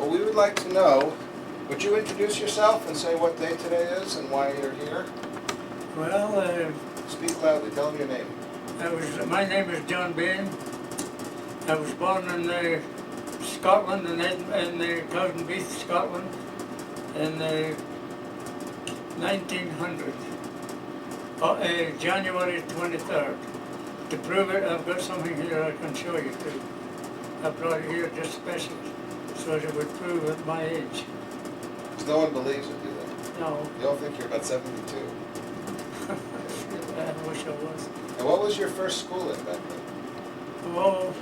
Well, we would like to know, would you introduce yourself and say what day today is and why you're here? Well, Speak loudly, tell them your name. my name is John Bain. I was born in Scotland, in Cowdenbeath, Scotland, in 1900, January 23rd. To prove it, I've got something here I can show you too. I brought it here just specially, so it would prove at my age. Because no one believes it, do they? No, They all think you're about 72. I wish I was. And what was your first school in back then? Well,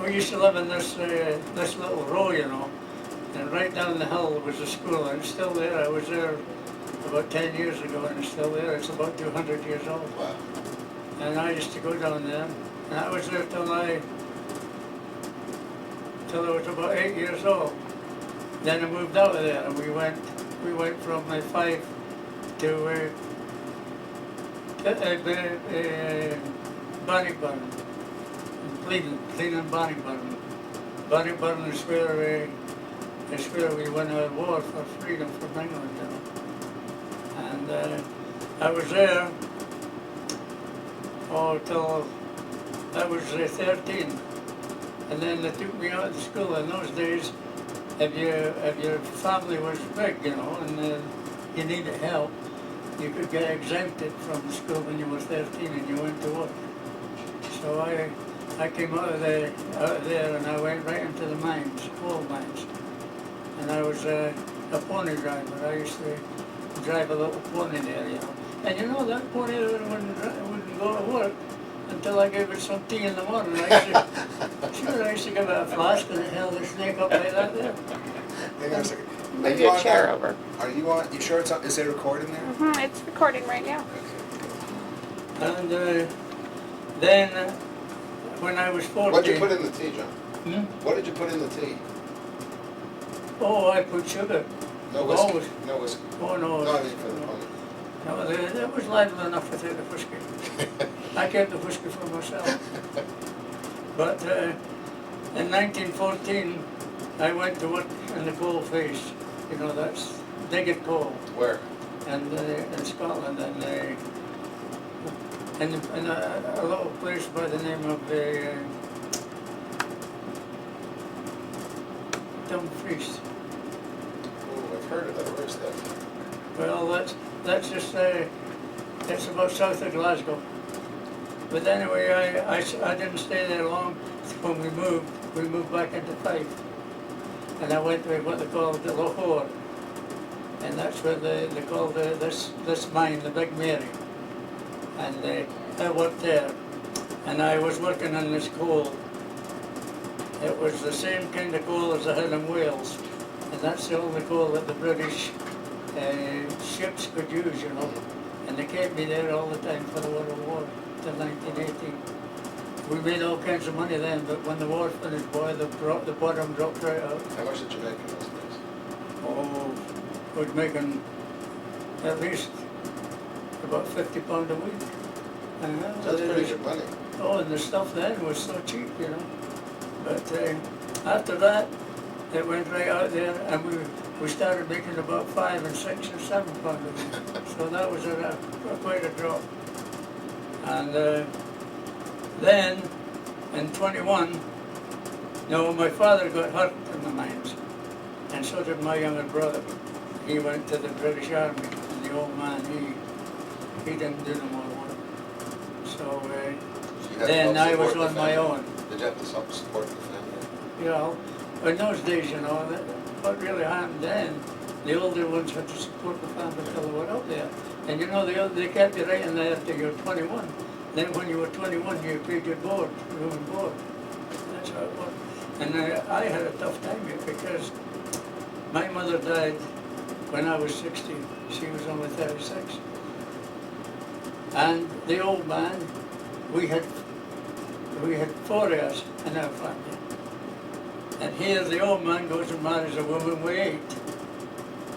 we used to live in this little row, you know, and right down the hill was a school, and it's still there. I was there about 10 years ago, and it's still there. It's about 200 years old. Wow. And I used to go down there, and I was there till I was about 8 years old. Then I moved out of there, and we went from 5 to Bannockburn, Cleveland Bannockburn. Bannockburn is where we won our war for freedom from England, you know. And I was there till I was 13, and then they took me out of school. In those days, if your family was big, you know, and you needed help, you could get exempted from school when you were 13 and you went to work. So I came out of there and I went right into the mines, coal mines. And I was a pony driver. I used to drive a little pony there, you know. And you know, that pony wouldn't go to work until I gave it some tea in the morning. I used to give it a flask and it held the snake up like that there. Hang on a second. Move your chair over. Are you on? You sure it's on? Is it recording there? It's recording right now. And then when I was 14... What did you put in the tea, John? Hmm? What did you put in the tea? Oh, I put sugar. No whiskey? Always. No whiskey? Oh, no. No, I mean for the pony. No, that was lively enough without the whiskey. I kept the whiskey for myself. But in 1914, I went to work in the coal face. You know, that's digging coal. Where? And in Scotland, and in a little place by the name of Dumfries. Oh, I've heard of that. Where's that? Well, that's just it's about south of Glasgow. But anyway, I didn't stay there long. When we moved back into Fife, and I went to what they call the Lahore, and that's where they call this mine the Big Mary, and I worked there, and I was working on this coal. It was the same kind of coal as I had in Wales, and that's the only coal that the British ships could use, you know, and they kept me there all the time for the World War till 1918. We made all kinds of money then, but when the war finished, boy, the bottom dropped right out. How much did you make in those days? Oh, we was making at least about £50 a week. And That's pretty good money. Oh, and the stuff then was so cheap, you know. But after that, it went right out there, and we started making about £5 and £6 and £7 a week. So that was quite a drop. And then, in 21, no, my father got hurt in the mines, and so did my younger brother. He went to the British Army, and the old man, he didn't do no more work. So then I was on my own. Did you have to help support the family? You know, in those days, you know, what really happened then, the older ones had to support the family till they were out there. And you know, they kept you right in there till you were 21. Then when you were 21, you paid your board, room and board. That's how it worked. And I had a tough time here because my mother died when I was 16. She was only 36. And the old man, we had 4 heirs in our family. And here the old man goes and marries a woman with 8,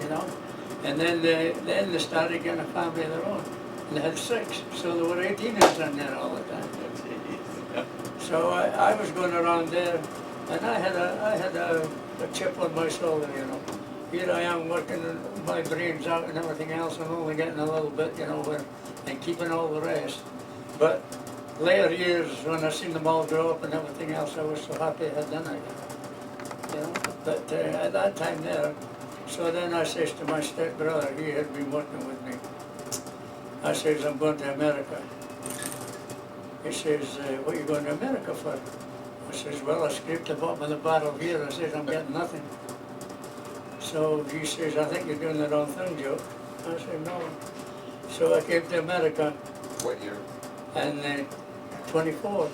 you know. And then they started getting a family of their own. And they had 6, so there were 18 in there all the time. So I was going around there And I had a chip on my shoulder, you know. Here I am working my brains out and everything else, and only getting a little bit, you know, and keeping all the rest. But later years, when I seen them all grow up and everything else, I was so happy I had done it, you know. But at that time there, so then I says to my stepbrother, he had been working with me, I says, I'm going to America. He says, what are you going to America for? I says, well, I scraped the bottom of the barrel here. I says, I'm getting nothing. So he says, I think you're doing the wrong thing, Joe. I said, no. So I came to America. What year? And 24.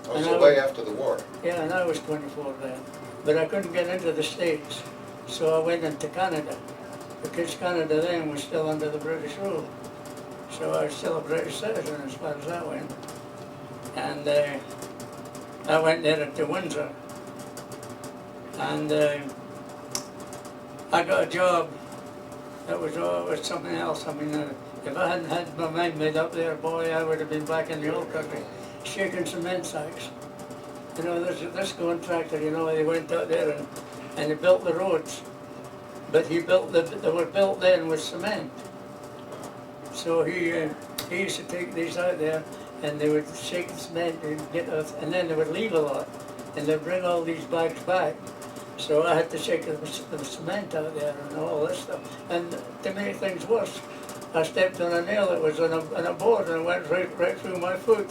Oh, And so I way was- after the war. Yeah, and I was 24 then. But I couldn't get into the States. So I went into Canada. Because Canada then was still under the British rule. So I was still a British citizen as far as that went. And I went there to Windsor. And I got a job that was something else. I mean, if I hadn't had my mind made up there, boy, I would have been back in the old country, shaking cement sacks. You know, this contractor, you know, they went out there and they built the roads. But they were built then with cement. So he used to take these out there, and they would shake the cement and and then they would leave a lot, and they'd bring all these bags back. So I had to shake the cement out there and all this stuff. And to make things worse, I stepped on a nail that was on a board, and it went right through my foot.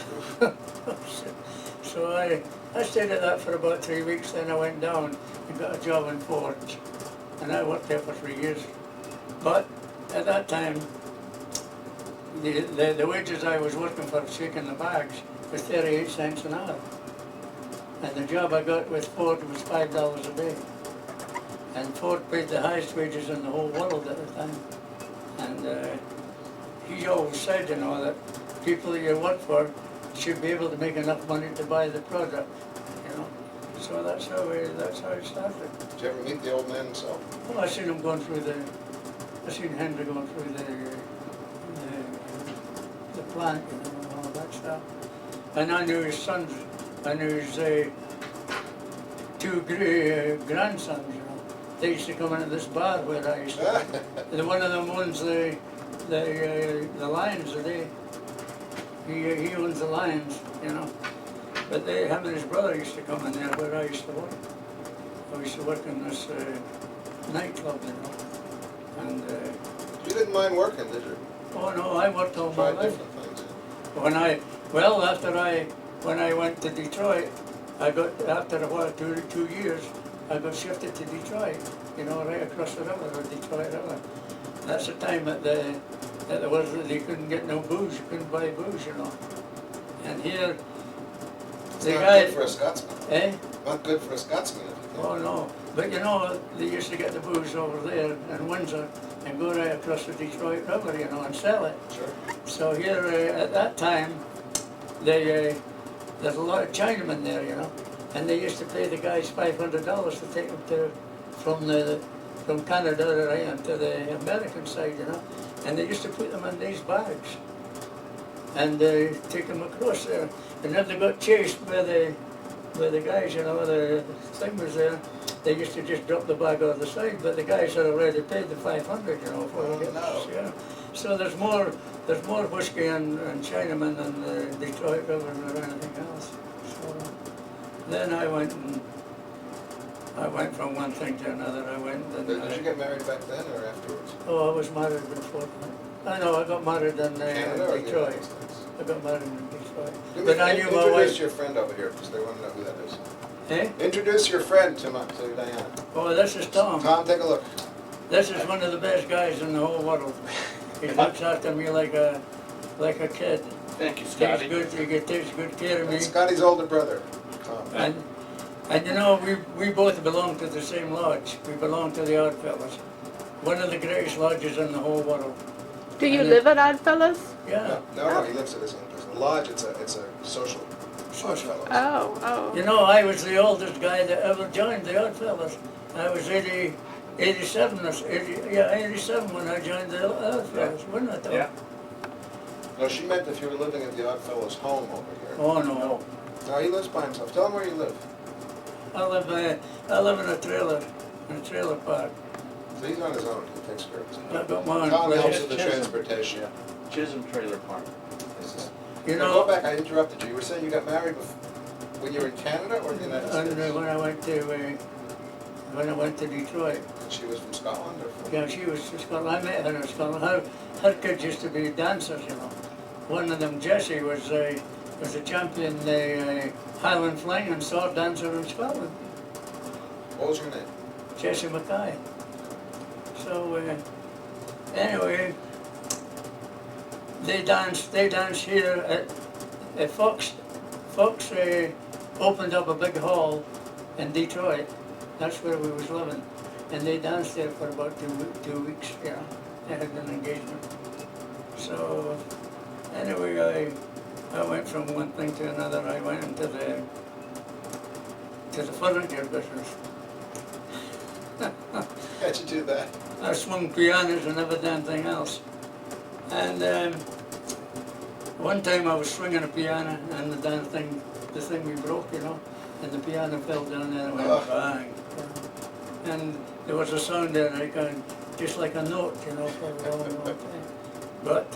So I stayed at that for about 3 weeks. Then I went down and got a job in Ford's, and I worked there for 3 years. But at that time, the wages I was working for shaking the bags was 38 cents an hour. And the job I got with Ford was $5 a day. And Ford paid the highest wages in the whole world at the time. And he always said, you know, that people you work for should be able to make enough money to buy the product, you know. So that's how it started. Did you ever meet the old man himself? Well, I seen him going through I seen Henry going through the plant, you know, and all that stuff. And I knew his sons, I knew his two grandsons, you know. They used to come into this bar where I used to. And one of them owns the Lions today. He owns the Lions, you know. But him and his brother used to come in there where I used to work. I used to work in this nightclub, you know. And You didn't mind working, did you? oh no, I worked all my Tried life. different things. When I went to Detroit, after a while, two years, I got shifted to Detroit, you know, right across the river, the Detroit River. That's the time that you couldn't get no booze, you couldn't buy booze, you know. And here, It's the not guy, good for a Scotsman. eh? Not good for a Scotsman if you Oh think. no, but you know, they used to get the booze over there in Windsor and go right across the Detroit River, you know, and sell it. Sure. So here, at that time, there's a lot of Chinamen there, you know, and they used to pay the guys $500 to take them from Canada right to the American side, you know, and they used to put them in these bags and take them across there. And if they got chased by the guys, you know, the thing was there, they used to just drop the bag on the side, but the guys had already paid the $500, you know, for Oh, it. no. Yeah. So there's more whiskey and Chinaman than the Detroit River or anything else. So then I went from one thing to another. Did you get married back then or afterwards? Oh, I was married before. I know, I got married in Canada or the Detroit. United States? I got married in Detroit. But I knew my introduce wife. your friend over here because they want to know who that is. Eh? Introduce your friend to Diana. Oh, this is Tom. Tom, take a look. This is one of the best guys in the whole world. He looks after me like a kid. Thank you, Takes Scotty. he takes good care of me. That's Scotty's older brother, Tom. And you know, we both belong to the same lodge. We belong to the Oddfellows. One of the greatest lodges in the whole world. Do you And live at Oddfellows? Yeah. No, he lives at his own place. The lodge, it's a social fellow. Oh. You know, I was the oldest guy that ever joined the Oddfellows. I was 87 when I joined the Oddfellows, wasn't it? Though? Yeah. No, she meant if you were living at the Oddfellows home over here. Oh no. No, he lives by himself. Tell him where you live. I live in a trailer park. So he's on his own, he takes care of himself. I've got my Tom own helps place. with the Chisholm. transportation. Chisholm Trailer Park. This is- You Now, know, go back, I interrupted you. You were saying you got married when you were in Canada or the United and States? when I went to Detroit, And she was from Scotland or from? yeah, she was from Scotland. I met her in Scotland. Her kids used to be dancers, you know. One of them, Jesse, was a champion Highland flying and sword dancer in Scotland. What was your name? Jesse Mackay. So anyway, they danced here at Fox. Fox opened up a big hall in Detroit. That's where we was living, and they danced there for about 2 weeks. You know, they had an engagement. So anyway, I went from one thing to another. I went into the furniture business. How'd you do that? I swung pianos and every damn thing else. And one time I was swinging a piano and the thing we broke, you know, and the piano fell down there and went bang. You know. And there was a sound there, just like a note, you know, for a long, long time. But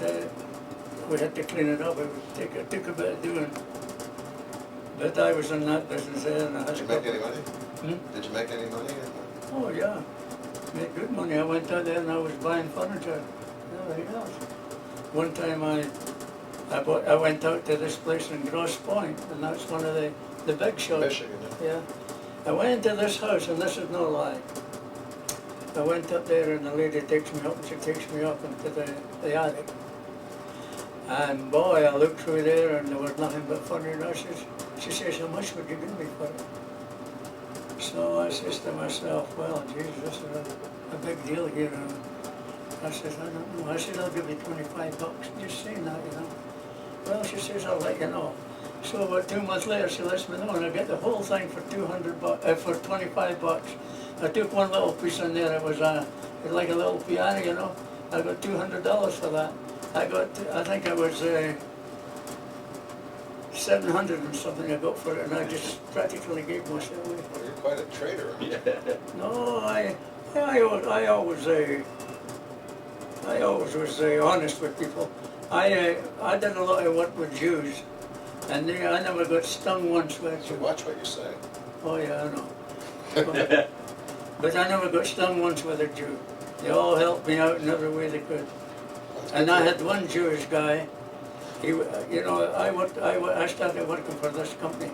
we had to clean it up. It took a bit of doing. But I was in that business there, and I had Did you to make any money? Did you make any money? Oh yeah, made good money. I went out there and I was buying furniture, everything else. One time I went out to this place in Grosse Pointe, and that's one of the big shops. Michigan, yeah. Yeah. I went into this house, and this is no lie. I went up there, and the lady takes me up, and she takes me up into the attic. And boy, I looked through there, and there was nothing but furniture. She says, how much would you give me for it? So I says to myself, well, geez, this is a big deal here. And I says, I don't know. I said, I'll give you $25. Just saying that, you know. Well, she says, I'll let you know. So about 2 months later, she lets me know, and I get the whole thing for for $25. I took one little piece in there. It was like a little piano, you know. I got $200 for that. I think I was 700 and something I got for it, and I just practically gave myself away. Well, you're quite a trader. Yeah. No, I always was honest with people. I did a lot of work with Jews, and I never got stung once with So it. watch what you say. Oh yeah, I know. But I never got stung once with a Jew. They all helped me out in every way they could. And I had one Jewish guy. You know, I started working for this company,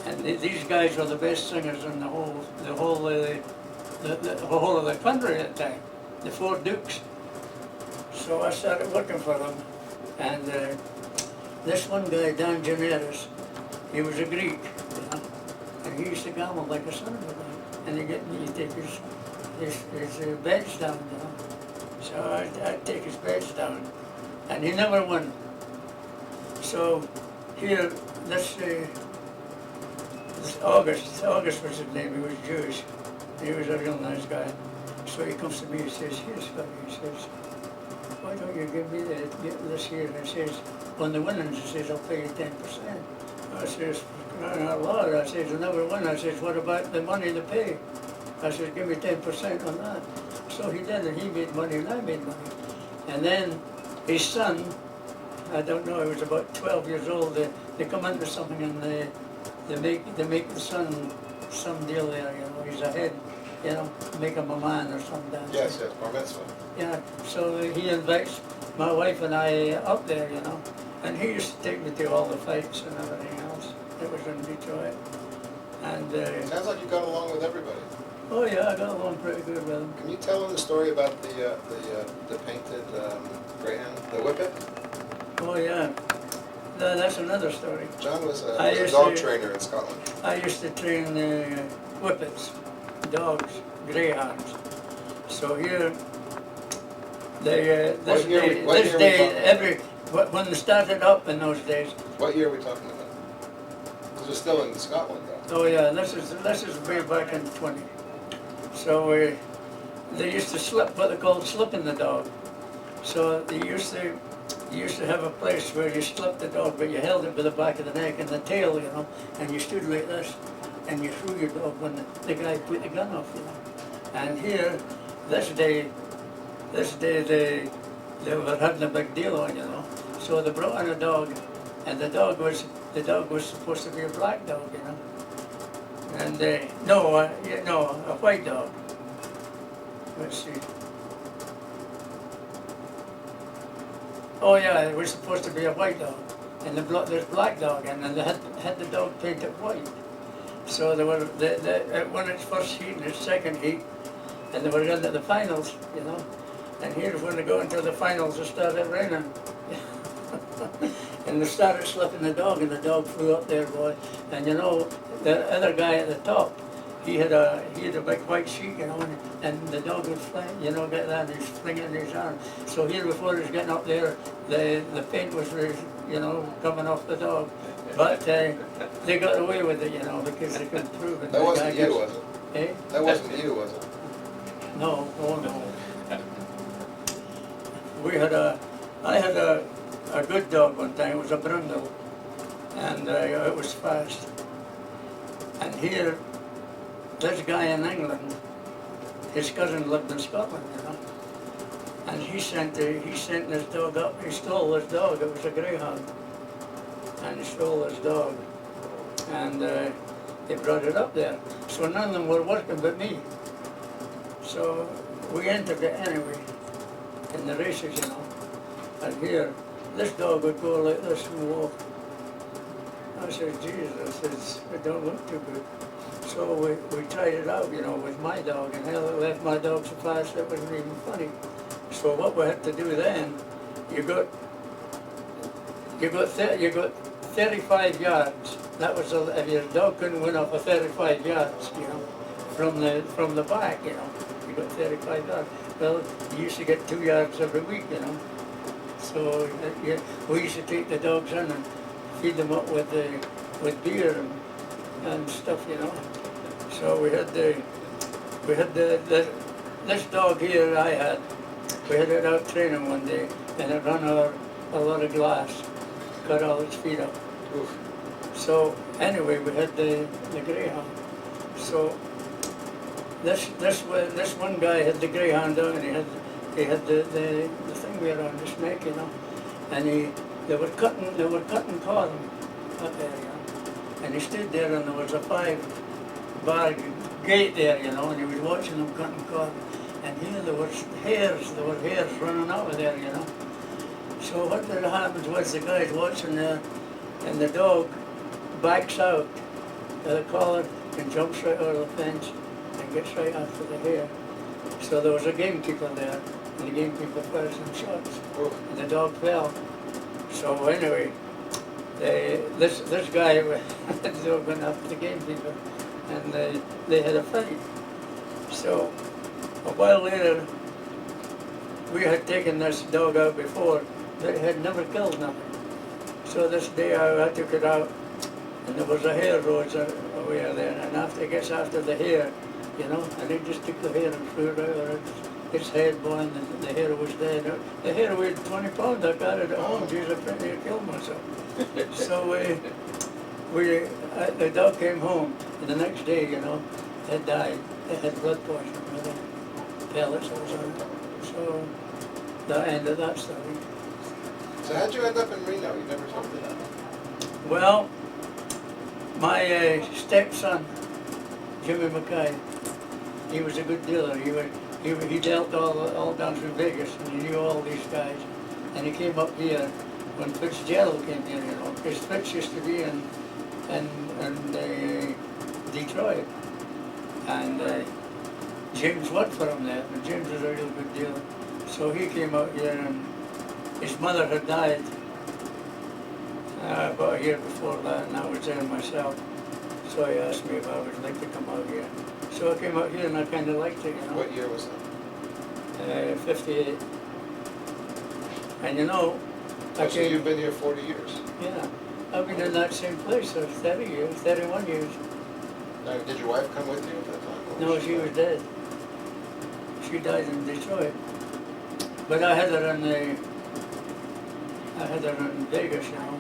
and these guys were the best singers in the whole of the country at the time, the four dukes. So I started working for them, and this one guy, Dan Janeris, he was a Greek, you know, and he used to gamble like a son of a gun, and he'd take his bets down, you know. So I'd take his bets down, and he never won. So here, this August was his name. He was Jewish. He was a real nice guy. So he comes to me. He says, "Here, Scotty," he says, "why don't you give me this here?" And he says, "On the winnings," he says, "I'll pay you 10%." I says, "Crying out loud!" I says, "I never win." I says, "What about the money to pay?" I says, "Give me 10% on that." So he did, and he made money, and I made money. And then his son, I don't know, he was about 12 years old. They come into something, and they make the son some deal there. You know, he's ahead. You know, make him a man or something. Yes, bar mitzvah. Yeah. So he invites my wife and I up there. You know, and he used to take me to all the fights and everything else. It was in Detroit. And Sounds like you got along with everybody. oh yeah, I got along pretty good with him. Can you tell them the story about the painted greyhound, the whippet? Oh yeah. No, that's another story. John was I a used dog to- trainer in Scotland. I used to train whippets, dogs, greyhounds. So here, What year we talking about? when they started up in those days. What year are we talking about? Because we're still in Scotland, though. Oh yeah, this is way back in 20. So they used to slip, what they called slipping the dog. So they used to have a place where you slipped the dog, but you held it by the back of the neck and the tail, you know, and you stood like this, and you threw your dog when the guy put the gun off, you know. And here, this day they were having a big deal on, you know. So they brought in a dog, and the dog was supposed to be a black dog, you know. And a white dog. Let's see. Oh yeah, it was supposed to be a white dog, and there's black dog, and then they had the dog painted white. So they won its first heat and its second heat, and they were into the finals, you know. And here's when they go into the finals, it started raining. And they started slipping the dog, and the dog flew up there, boy. And you know, the other guy at the top, he had a big white sheet, you know, and the dog would fly, you know, get that, and he's flinging in his arm. So here before he was getting up there, the paint was, you know, coming off the dog. But they got away with it, you know, because they couldn't prove it. That wasn't you, was it? Eh? That wasn't you, was it? No, oh no. I had a good dog one time. It was a brindle, and it was fast. And here, this guy in England, his cousin lived in Scotland, you know, and he sent this dog up. He stole this dog. It was a greyhound, and he stole this dog, and they brought it up there. So none of them were working but me. So we entered it anyway in the races, you know. And here, this dog would go like this and walk. I said, Jesus, it don't look too good. So we tried it out, you know, with my dog, and hell, it left my dog so fast it wasn't even funny. So what we had to do then, you got 35 yards. That was if your dog couldn't win off of 35 yards, you know, from the back, you know, you got 35 yards. Well, you used to get 2 yards every week, you know. So we used to take the dogs in and feed them up with beer and stuff, you know. So we had this dog here we had it out training one day, and it ran a lot of glass, cut all its feet up. Oof. So anyway, we had the greyhound. So this one guy had the greyhound down, and he had the thing there on his neck, you know, and they were cutting cotton up there, you know, and he stood there, and there was a 5-bar gate there, you know, and he was watching them cutting cotton, and here there were hairs running out of there, you know. So what happens was the guy's watching there, and the dog backs out of the collar and jumps right over the fence and gets right after the hair. So there was a gamekeeper there, and the gamekeeper fired some shots, and the dog fell. So anyway, this guy, the dog went after the gamekeeper, and they had a fight. So a while later, we had taken this dog out before, but it had never killed nothing. So this day I took it out, and there was a hare rose away there, and after it gets after the hare, you know, and he just took the hare and threw it out. Its head blind, and the hare was dead. The hare weighed 20 pounds. I got it at home. Geez, I pretty near killed myself. So the dog came home, and the next day, you know, it died. It had blood poisoning with it. Pellets or something. So the end of that story. So how'd you end up in Reno? You never told me that. Well, my stepson, Jimmy Mackay, he was a good dealer. He dealt all down through Vegas, and he knew all these guys. And he came up here when Fitzgerald came here, you know, because Fitz used to be in Detroit. And James worked for him there, and James was a real good dealer. So he came out here, and his mother had died about a year before that, and I was there myself. So he asked me if I would like to come out here. So I came out here, and I kind of liked it, you know. What year was that? 58. And you know, So you've been here 40 years. Yeah, I've been in that same place for 30 years, 31 years. Now, did your wife come with you at that time? or No, she was dead. She died in Detroit. But I had her in Vegas, you know,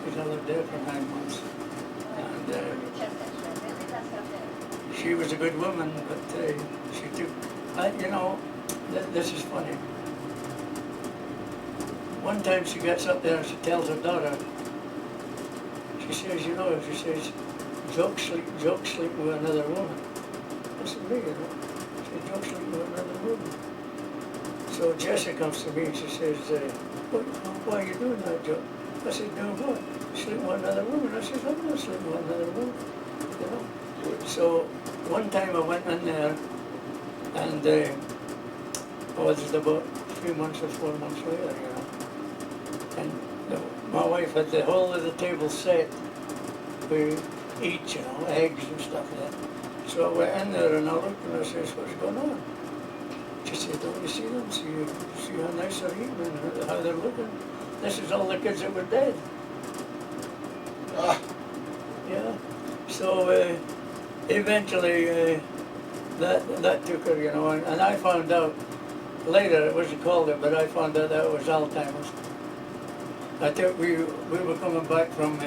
because I lived there for 9 months. And she was a good woman, but she took, this is funny. One time she gets up there and she tells her daughter, she says, joke sleeping with another woman. I said, me, She said, joke sleeping with another woman. So Jessie comes to me and she says, why are you doing that, Joe? I said, doing what? Sleeping with another woman. I said, I'm not sleeping with another woman. So one time I went in there and this is about 3 months or 4 months later, and my wife had the whole of the table set with each, eggs and stuff like that. So I went in there and I looked and I said, what's going on? She said, don't you see them? See how nice they're eating and how they're looking? This is all the kids that were dead. Ah, Yeah. So eventually that took her, and I found out later, it wasn't called it, but I found out that it was Alzheimer's. I think we were coming back from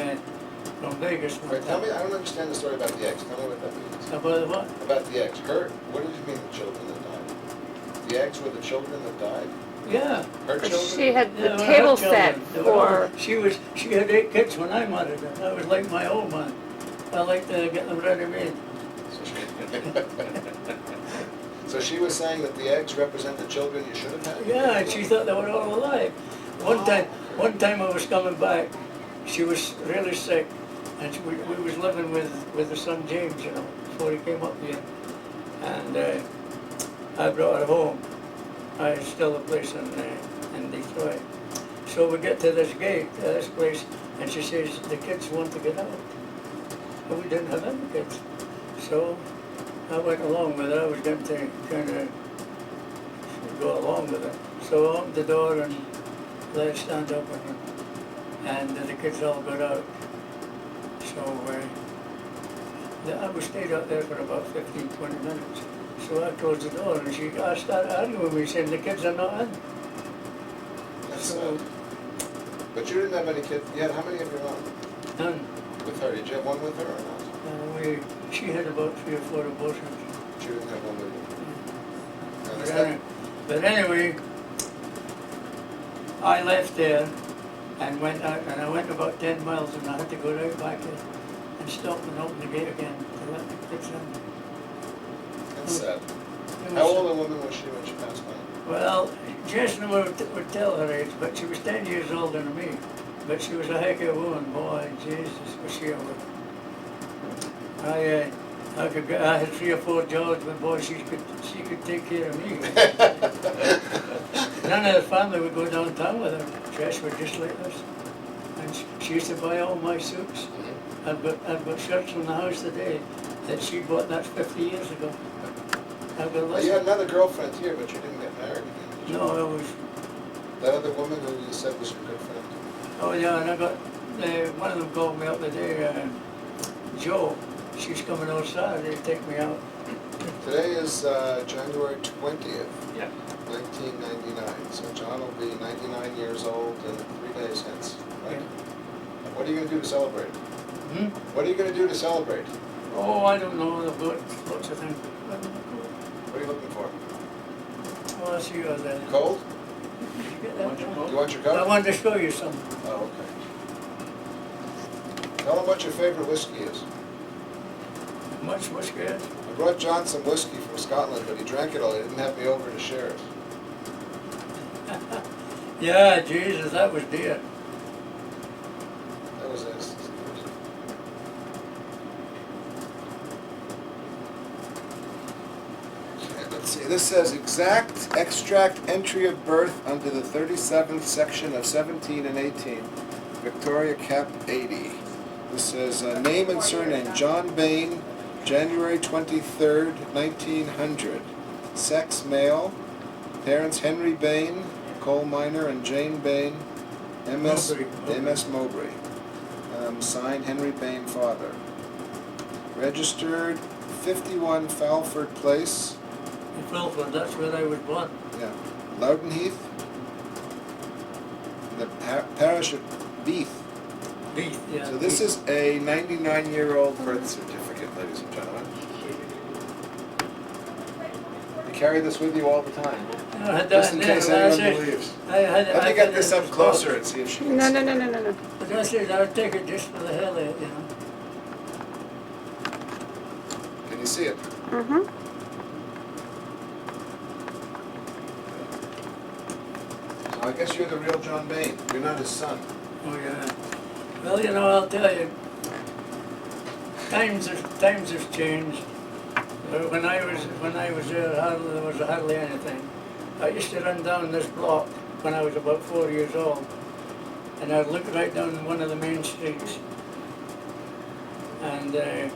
Vegas. wait, tell me, I don't understand the story about the eggs. Tell me what that means. About what? About the eggs. What did you mean the children that died? The eggs were the children that died? Yeah. Her children? She had the They were table her children. set They were all- for, She had 8 kids when I married her. That was like my old man. I like to get them ready made. So she was saying that the eggs represent the children you should have had? Yeah, and she thought they were all alive. One time I was coming back, she was really sick, and we was living with her son James, before he came up here. And I brought her home. I had still a place in Detroit. So we get to this gate, this place, and she says, the kids want to get out. But we didn't have any kids. So I went along with her. I was going to kind of go along with her. So I opened the door and let it stand open, and the kids all got out. So I was stayed out there for about 15, 20 minutes. So I closed the door and I started arguing with me, saying the kids are not in. That's So, sad. But you didn't have any kids. You had how many of your own none. with her? Did you have one with her or not? She had about 3 or 4 abortions. She didn't have one with you. And is But, that, but anyway, I left there and went out, and I went about 10 miles, and I had to go right back in and stop and open the gate again to let the kids in. that's sad. It How was- old a woman was she when she passed away? Well, Jason would tell her age, but she was 10 years older than me. But she was a heck of a woman, boy, Jesus, was she a woman. I had 3 or 4 jobs, but boy, she could take care of me. None of the family would go downtown with her. Dress were just like this. And she used to buy all my suits. I've got shirts from the house today that she bought, that's 50 years ago. I've got Well, lots you had of, another girlfriend here, but you didn't get married again, did you? no, I was, That other woman who you said was your good friend? oh yeah, and I got, one of them called me up today, Joe. She's coming out Saturday to take me out. Today is January 20th, Yeah. 1999. So John will be 99 years old in 3 days hence, right? Yeah. What are you going to do to celebrate? Hmm? What are you going to do to celebrate? Oh, I don't know, I've got lots of things. What are you looking for? Oh, I see you there. Cold? Get that Do one. you want your I coat? wanted to show you something. Oh, okay. Tell them what your favorite whiskey is. Much whiskey. I brought John some whiskey from Scotland, but he drank it all. He didn't have me over to share it. Yeah, Jesus, that was dear. That was it. Let's see, this says exact extract entry of birth under the 37th section of 17 and 18, Victoria Cap 80. This says name and surname, John Bain, January 23rd, 1900. Sex, male. Parents, Henry Bain, coal miner, and Jane Bain, MS Mowbray. Signed, Henry Bain, father. Registered, 51 Falford Place. In Fulford, that's where I was born. Yeah. Loudon Heath. The parish of Beath. Beef, yeah. So this is a 99-year-old birth certificate, ladies and gentlemen. carry this with you all the time, I had just that in there case last anyone year. believes. Let Let me get this up closer and see if she can No, see. no, no, no, no, no. But I said I would take it just for the hell of it, you know. Can you see it? Mm-hmm. So I guess you're the real John Bain. You're not his son. Oh yeah. Well, you know, I'll tell you, times have changed. When I was there, there was hardly anything. I used to run down this block when I was about 4 years old, and I'd look right down one of the main streets, and there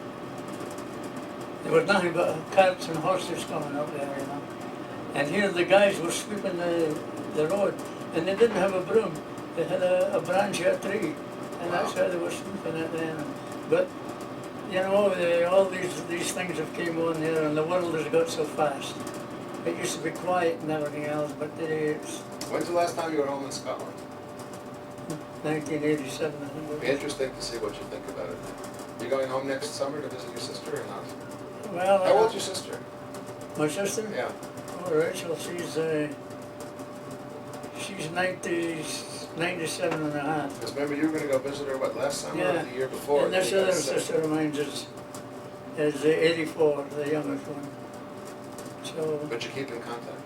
was nothing but carts and horses coming up there, you know. And here the guys were sweeping the road, and they didn't have a broom. They had a branch of a tree, and that's how they were sweeping it then. But you know, all these things have came on there, and the world has got so fast. It used to be quiet and everything else, but it's When's the last time you were home in Scotland? 1987, I think. It'd be interesting to see what you think about it. You going home next summer to visit your sister or not? Well, How old's your sister? my sister? Yeah. Oh, Rachel, she's 97 and a half. Because remember, you were going to go visit her, what, last summer Yeah. or the year before? And this You got other sick. sister of mine is 84, the youngest one. So, But you keep in contact.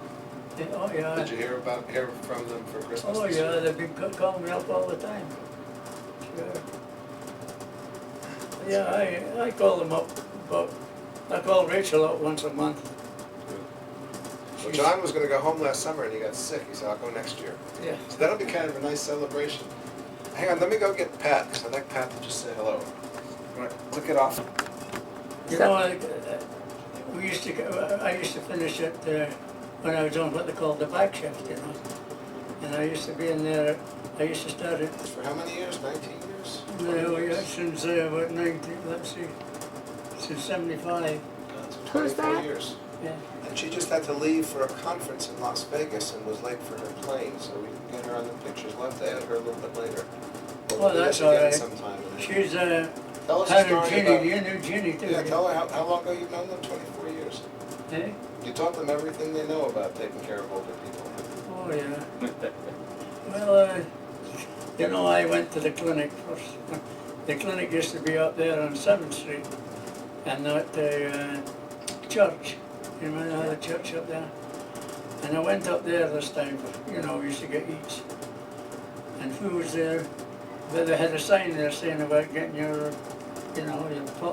oh yeah. Did you hear from them for Christmas? Oh this yeah, year? they've been calling me up all the time. Sure. Yeah, I call them up, but I call Rachel up once a month. Well, John was going to go home last summer and he got sick. He said, I'll go next year. Yeah. So that'll be kind of a nice celebration. Hang on, let me go get Pat, because I'd like Pat to just say hello. I'm going to click it off. You know, I used to finish it when I was on what they called the back shift, you know. And I used to be in there, I used to start it, For how many years? 19 years? yeah, since about 19, let's see, since 75, So Who's 24 that? years. yeah. And she just had to leave for a conference in Las Vegas and was late for her plane, so we can get her on the pictures. We'll have to add her a little bit later. But Well, do that's this again all right. sometime. She's, Tell us a her and story Ginny, about... you knew Ginny too. Yeah, tell her how long ago you've known them? 24 years. Eh? You taught them everything they know about taking care of older people. Oh, yeah. Well, you know, I went to the clinic first. The clinic used to be up there on 7th Street, and at the church. You remember the church up there? And I went up there this time, you know, we used to get eats. And who was there? But they had a sign there saying about getting your, you know,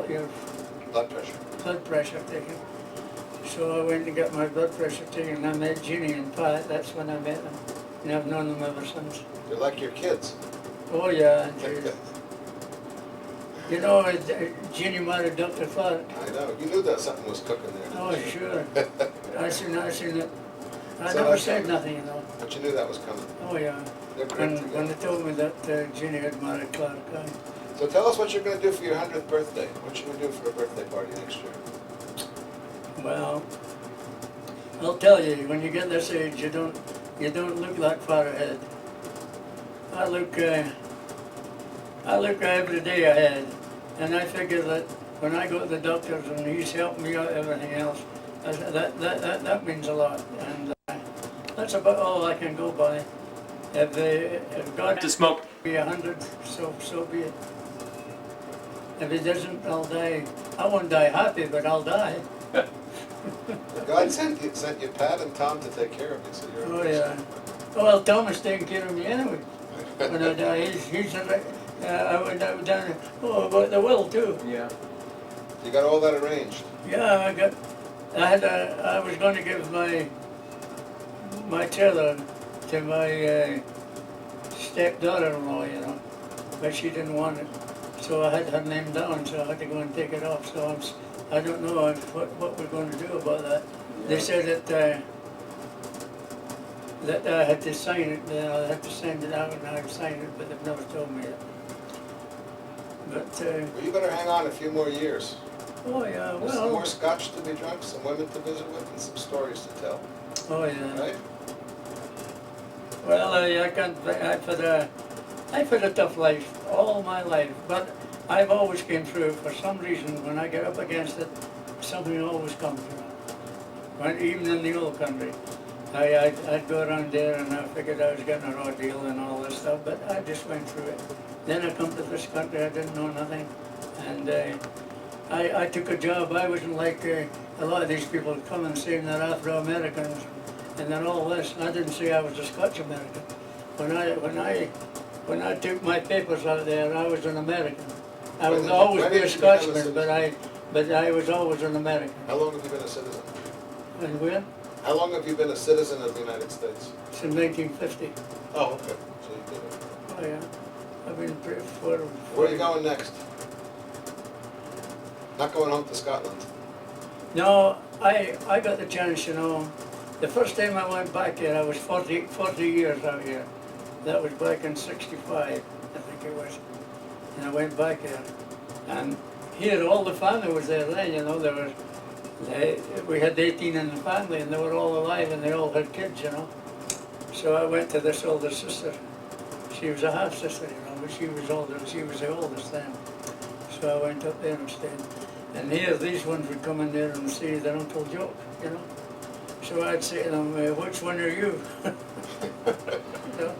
your Blood pressure. blood pressure taken. So I went to get my blood pressure taken, and I met Ginny and Pat. That's when I met them, and I've known them ever since. They're like your kids. Oh yeah, and you know, Ginny married Dr. Clark. I know. You knew that something was cooking there. Oh didn't you? sure, I seen it. I So never that's said okay. nothing, you know. But you knew that was coming. Oh yeah, They're great when together. they told me that Ginny had married Clark, So tell us what you're going to do for your 100th birthday. What you going to do for a birthday party next year? well, I'll tell you, when you get this age, you don't look that far ahead. I look every day ahead, and I figure that when I go to the doctors and he's helping me out, everything else, that means a lot, and that's about all I can go by. If God To smoke. be 100, so be it. If He doesn't, I'll die. I won't die happy, but I'll die. God sent you Pat and Tom to take care of you, so you're... Oh yeah. Well, Thomas taking care of me anyway. When I die, he's I went down there. Oh, about the will too. Yeah. You got all that arranged. Yeah, I was going to give my trailer to my stepdaughter-in-law, you know, but she didn't want it. So I had her name down, so I had to go and take it off. So I don't know what we're going to do about that. They said that I had to sign it, I had to send it out and I'd sign it, but they've never told me yet. But, Well, you better hang on a few more years. oh yeah, There's some more well, scotch to be drunk, some women to visit with, and some stories to tell, oh yeah. right? Well, I've had a tough life all my life, but I've always came through. For some reason, when I get up against it, something always comes through. even in the old country. I'd go around there and I figured I was getting a raw deal and all this stuff, but I just went through it. Then I come to this country, I didn't know nothing, and I took a job. I wasn't like a lot of these people come and saying they're Afro-Americans and then all this, and I didn't say I was a Scotch-American. When I took my papers out there, I was an American. I When would did- always when be did a you become a Scotsman, but I was always an American. How long have you been a citizen? And where? How long have you been a citizen of the United States? Since 1950. Oh, okay. So you did it. Oh yeah, I've been for. Where are you going next? Not going home to Scotland. No, I got the chance, you know. The first time I went back here, I was 40 years out here. That was back in 65, I think it was. And I went back here. And here, all the family was there then, you know. We had 18 in the family, and they were all alive, and they all had kids, you know. So I went to this older sister. She was a half-sister, you know, but she was older. She was the oldest then. So I went up there and stayed. And here, these ones would come in there and see their Uncle Joe, you know. So I'd say to them, which one are you? You know?